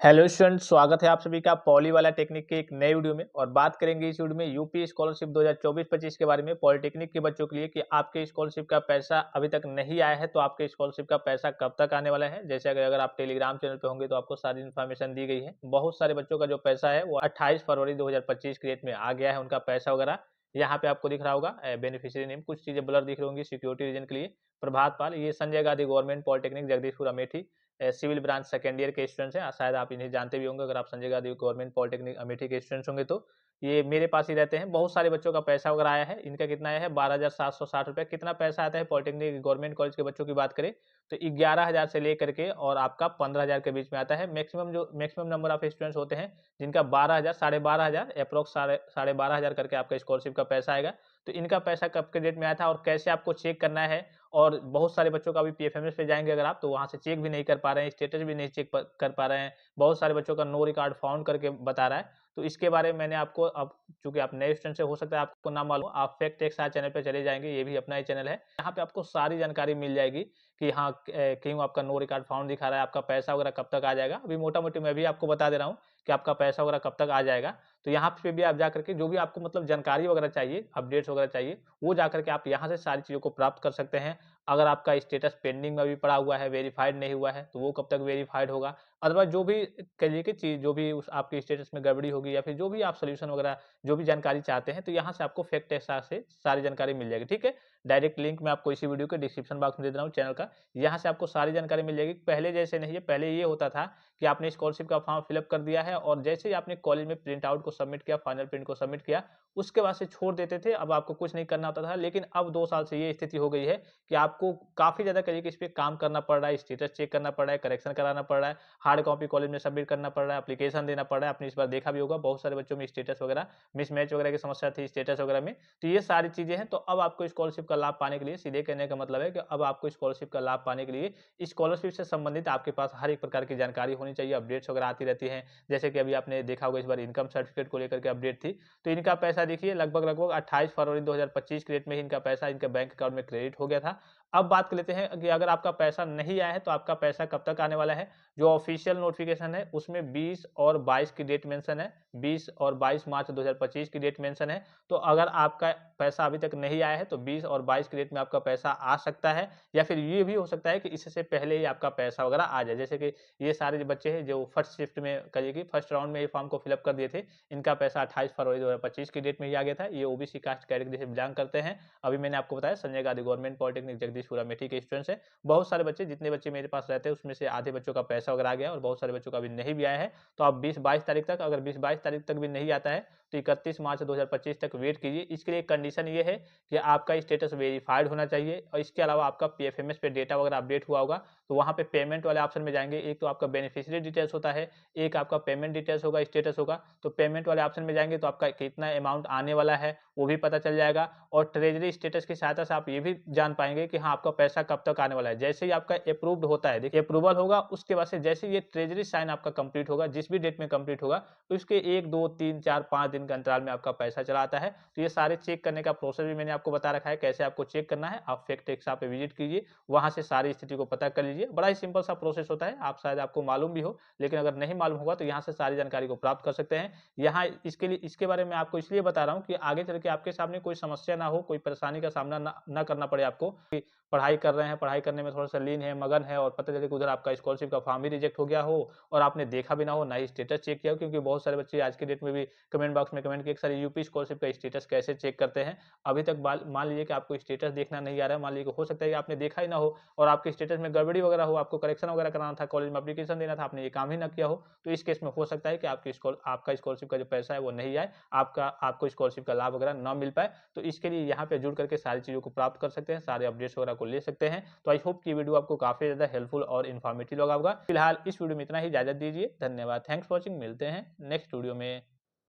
Hello student, स्वागत है आप सभी का पॉली वाला टेक्निक के एक नए वीडियो में। और बात करेंगे इस वीडियो में यूपी स्कॉलरशिप 2024-25 के बारे में, पॉलिटेक्निक के बच्चों के लिए कि आपके स्कॉलरशिप का पैसा अभी तक नहीं आया है तो आपके स्कॉलरशिप का पैसा कब तक आने वाला है। जैसे अगर आप टेलीग्राम चैनल पे होंगे तो आपको सारी इन्फॉर्मेशन दी गई है। बहुत सारे बच्चों का जो पैसा है वो 28 फरवरी 2025 की डेट में आ गया है, उनका पैसा वगैरह यहाँ पे आपको दिख रहा होगा। बेनिफिशियरी नेम कुछ चीजें ब्लर दिख रही होंगी सिक्योरिटी रीजन के लिए। प्रभात पाल, ये Sanjay Gandhi government polytechnic Jagdishpur Amethi civil branch second year के स्टूडेंट्स हैं। शायद आप इन्हें जानते भी होंगे, अगर आप संजय गांधी गवर्नमेंट पॉलिटेक्निक अमेठी के स्टूडेंट्स होंगे तो ये मेरे पास ही रहते हैं। बहुत सारे बच्चों का पैसा वगैरह आया है। इनका कितना आया है? 12,760 रुपये। कितना पैसा आता है पॉलिटेक्निक गवर्नमेंट कॉलेज के बच्चों की बात करें तो 11,000 से लेकर के और आपका 15,000 के बीच में आता है। मैक्सिमम नंबर ऑफ स्टूडेंट्स होते हैं जिनका 12,000 12,500 अप्रोक्स 12,500 करके आपका स्कॉलरशिप का पैसा आएगा। तो इनका पैसा कब के डेट में आया था और कैसे आपको चेक करना है। और बहुत सारे बच्चों का भी पीएफएमएस पे जाएंगे अगर आप तो वहां से चेक भी नहीं कर पा रहे हैं, स्टेटस भी नहीं चेक कर पा रहे हैं। बहुत सारे बच्चों का नो रिकॉर्ड फाउंड करके बता रहा है। तो इसके बारे में मैंने आपको, अब चूंकि आप नए स्टूडेंट से हो सकता है आपको ना मालूम, आप फैक्ट टेक्स चैनल पे चले जाएंगे, ये भी अपना ही चैनल है। यहाँ पे आपको सारी जानकारी मिल जाएगी कि हाँ क्यों आपका नो रिकॉर्ड फाउंड दिखा रहा है, आपका पैसा वगैरह कब तक आ जाएगा। अभी मोटा मोटी मैं भी आपको बता दे रहा हूँ कि आपका पैसा वगैरह कब तक आ जाएगा। तो यहाँ पे भी आप जा करके जो भी आपको मतलब जानकारी वगैरह चाहिए, अपडेट्स वगैरह चाहिए, वो जा करके आप यहाँ से सारी चीज़ों को प्राप्त कर सकते हैं। अगर आपका स्टेटस पेंडिंग में भी पड़ा हुआ है, वेरीफाइड नहीं हुआ है, तो वो कब तक वेरीफाइड होगा। अदरवाइज़ जो भी कहिए कि चीज़ जो भी उस आपके स्टेटस में गड़बड़ी होगी या फिर जो भी आप सॉल्यूशन वगैरह जो भी जानकारी चाहते हैं, तो यहाँ से आपको फैक्ट एक्सा से सारी जानकारी मिल जाएगी, ठीक है। डायरेक्ट लिंक मैं आपको इसी वीडियो के डिस्क्रिप्शन बॉक्स में दे दे रहा हूँ चैनल का। यहाँ से आपको सारी जानकारी मिल जाएगी। पहले जैसे नहीं है, पहले ये होता था कि आपने स्कॉलरशिप का फॉर्म फिलअप कर दिया है और जैसे ही आपने कॉलेज में प्रिंट आउट को सबमिट किया, फाइनल प्रिंट को सबमिट किया, उसके बाद से छोड़ देते थे। अब आपको कुछ नहीं करना होता था। लेकिन अब 2 साल से ये स्थिति हो गई है कि आपको काफ़ी ज़्यादा करिए कि इस पे काम करना पड़ रहा है, स्टेटस चेक करना पड़ रहा है, करेक्शन कराना पड़ रहा है, हार्ड कॉपी कॉलेज में सबमिट करना पड़ रहा है, एप्लीकेशन देना पड़ रहा है। आपने इस बार देखा भी होगा बहुत सारे बच्चों में स्टेटस वगैरह मिसमैच वगैरह की समस्या थी स्टेटस वगैरह में। तो ये सारी चीज़ें हैं। तो अब आपको स्कॉलरशिप का लाभ पाने के लिए, सीधे कहने का मतलब है कि अब आपको स्कॉलरशिप का लाभ पाने के लिए स्कॉलरशिप से संबंधित आपके पास हर एक प्रकार की जानकारी होनी चाहिए। अपडेट्स वगैरह आती रहती हैं। जैसे कि अभी आपने देखा होगा इस बार इनकम सर्टिफिकेट को लेकर के अपडेट थी। तो इनका पैसा देखिए लगभग 28 फरवरी 2025 की डेट में ही इनका पैसा इनके बैंक अकाउंट में क्रेडिट हो गया था। अब बात कर लेते हैं कि अगर आपका पैसा नहीं आया है तो आपका पैसा कब तक आने वाला है। जो ऑफिशियल नोटिफिकेशन है उसमें 20 और 22 की डेट मेंशन है। 20 और 22 मार्च 2025 की डेट मेंशन है। तो अगर आपका पैसा अभी तक नहीं आया है तो 20 और 22 की डेट में आपका पैसा आ सकता है, या फिर ये भी हो सकता है कि इससे पहले ही आपका पैसा वगैरह आ जाए। जैसे कि ये सारे जो बच्चे हैं जो फर्स्ट शिफ्ट में करिए कि फर्स्ट राउंड में ये फॉर्म को फिलअप कर दिए थे, इनका पैसा 28 फरवरी 2025 की डेट में ही आ गया था। ये ओबीसी कास्ट कैटेगरी से बिलोंग करते हैं। अभी मैंने आपको बताया संजय गांधी गवर्नमेंट पॉलिटेक्निक जगदीशपुर अमेठी के स्टूडेंट्स हैं। बहुत सारे बच्चे, जितने बच्चे मेरे पास रहते हैं उसमें से आधे बच्चों का पैसा वगैरह आ गया और बहुत सारे बच्चों का अभी नहीं भी आया है। तो आप 20-22 तारीख तक, अगर 20-22 तारीख तक भी नहीं आता है तो 31 मार्च 2025 तक वेट कीजिए। इसके लिए कंडीशन ये है कि आपका स्टेटस वेरीफाइड होना चाहिए और इसके अलावा आपका पीएफएमएस पे डेटा वगैरह अपडेट हुआ होगा। तो वहाँ पे पेमेंट वाले ऑप्शन में जाएंगे। एक तो आपका बेनिफिशियरी डिटेल्स होता है, एक आपका पेमेंट डिटेल्स होगा, स्टेटस होगा। तो पेमेंट वाले ऑप्शन में जाएंगे तो आपका कितना अमाउंट आने वाला है वो भी पता चल जाएगा। और ट्रेजरी स्टेटस की सहायता से आप ये भी जान पाएंगे कि हाँ आपका पैसा कब तक आने वाला है। जैसे ही आपका अप्रूव्ड होता है, देखिए अप्रूवल होगा, उसके बाद से जैसे ये ट्रेजरी साइन आपका कंप्लीट होगा, जिस भी डेट में कंप्लीट होगा, तो उसके 1 2 3 4 5 दिन के अंतराल में आपका पैसा चला आता है। तो ये सारे चेक करने का प्रोसेस भी मैंने आपको बता रखा है, कैसे आपको चेक करना है। आप फैक्ट एक्सा पे विजिट कीजिए, वहां से सारी स्थिति को पता कर लीजिए। बड़ा ही सिंपल सा प्रोसेस होता है, आप शायद आपको मालूम भी हो, लेकिन अगर नहीं मालूम होगा तो यहाँ से सारी जानकारी को प्राप्त कर सकते हैं। यहाँ इसके लिए, इसके बारे में आपको इसलिए बता रहा हूँ कि आगे चल के आपके सामने कोई समस्या ना हो, कोई परेशानी का सामना ना करना पड़े आपको। कि पढ़ाई कर रहे हैं, पढ़ाई करने में थोड़ा सा लीन है, मगन है, और पता चले कि उधर आपका स्कॉलरशिप का फॉर्म भी रिजेक्ट हो गया हो और आपने देखा भी ना हो, ना ही स्टेटस चेक किया हो। क्योंकि बहुत सारे बच्चे आज के डेट में भी कमेंट बॉक्स में कमेंट किए सर यूपी स्कॉलरशिप का स्टेटस कैसे चेक करते हैं। अभी तक मान लीजिए कि आपको स्टेटस देखना नहीं आ रहा है, मान लीजिए हो सकता है कि आपने देखा ही ना हो और आपके स्टेटस में गड़बड़ी वगैरह हो, आपको करेक्शन वगैरह कराना था, कॉलेज में एप्लीकेशन देना था, आपने ये काम ही ना किया हो। तो इस केस में हो सकता है कि आपका स्कॉलरशिप का जो पैसा है वो नहीं आए, आपको स्कॉलरशिप का लाभ वगैरह ना मिल पाए। तो इसके लिए यहाँ पे जुड़ करके सारी चीज़ों को प्राप्त कर सकते हैं, सारे अपडेट्स वगैरह को ले सकते हैं। तो आई होप कि वीडियो आपको काफ़ी ज़्यादा हेल्पफुल और इन्फॉर्मेटिव लगा होगा। फिलहाल इस वीडियो में इतना ही, इजाजत दीजिए। धन्यवाद, थैंक्स फॉर वॉचिंग। मिलते हैं नेक्स्ट वीडियो में।